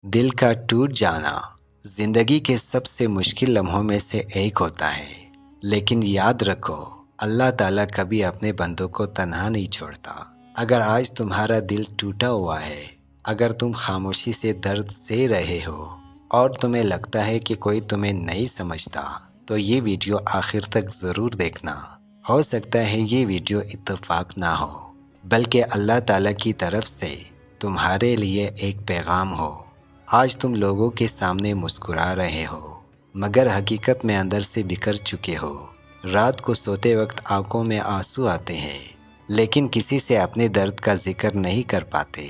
دل کا ٹوٹ جانا زندگی کے سب سے مشکل لمحوں میں سے ایک ہوتا ہے، لیکن یاد رکھو اللہ تعالیٰ کبھی اپنے بندوں کو تنہا نہیں چھوڑتا۔ اگر آج تمہارا دل ٹوٹا ہوا ہے، اگر تم خاموشی سے درد سہ رہے ہو اور تمہیں لگتا ہے کہ کوئی تمہیں نہیں سمجھتا، تو یہ ویڈیو آخر تک ضرور دیکھنا۔ ہو سکتا ہے یہ ویڈیو اتفاق نہ ہو، بلکہ اللہ تعالیٰ کی طرف سے تمہارے لیے ایک پیغام ہو۔ آج تم لوگوں کے سامنے مسکرا رہے ہو، مگر حقیقت میں اندر سے بکھر چکے ہو۔ رات کو سوتے وقت آنکھوں میں آنسو آتے ہیں، لیکن کسی سے اپنے درد کا ذکر نہیں کر پاتے۔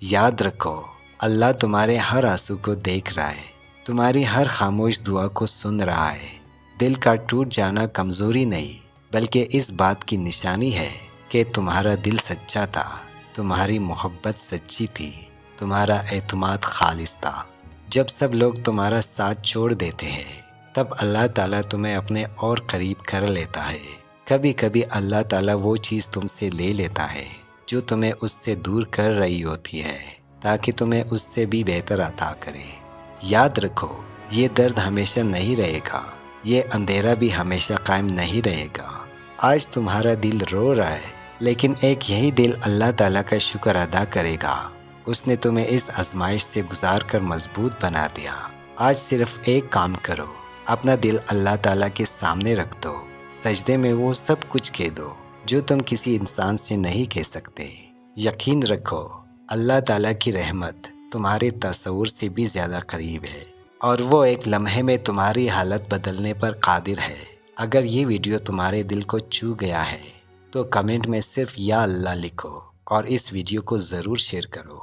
یاد رکھو، اللہ تمہارے ہر آنسو کو دیکھ رہا ہے، تمہاری ہر خاموش دعا کو سن رہا ہے۔ دل کا ٹوٹ جانا کمزوری نہیں، بلکہ اس بات کی نشانی ہے کہ تمہارا دل سچا تھا، تمہاری محبت سچی تھی، تمہارا اعتماد خالص تھا۔ جب سب لوگ تمہارا ساتھ چھوڑ دیتے ہیں، تب اللہ تعالیٰ تمہیں اپنے اور قریب کر لیتا ہے۔ کبھی کبھی اللہ تعالیٰ وہ چیز تم سے لے لیتا ہے جو تمہیں اس سے دور کر رہی ہوتی ہے، تاکہ تمہیں اس سے بھی بہتر عطا کرے۔ یاد رکھو، یہ درد ہمیشہ نہیں رہے گا، یہ اندھیرا بھی ہمیشہ قائم نہیں رہے گا۔ آج تمہارا دل رو رہا ہے، لیکن ایک یہی دل اللہ تعالیٰ کا شکر ادا کرے گا۔ اس نے تمہیں اس آزمائش سے گزار کر مضبوط بنا دیا۔ آج صرف ایک کام کرو، اپنا دل اللہ تعالیٰ کے سامنے رکھ دو، سجدے میں وہ سب کچھ کہہ دو جو تم کسی انسان سے نہیں کہہ سکتے۔ یقین رکھو، اللہ تعالیٰ کی رحمت تمہارے تصور سے بھی زیادہ قریب ہے، اور وہ ایک لمحے میں تمہاری حالت بدلنے پر قادر ہے۔ اگر یہ ویڈیو تمہارے دل کو چھو گیا ہے، تو کمنٹ میں صرف یا اللہ لکھو اور اس ویڈیو کو ضرور شیئر کرو۔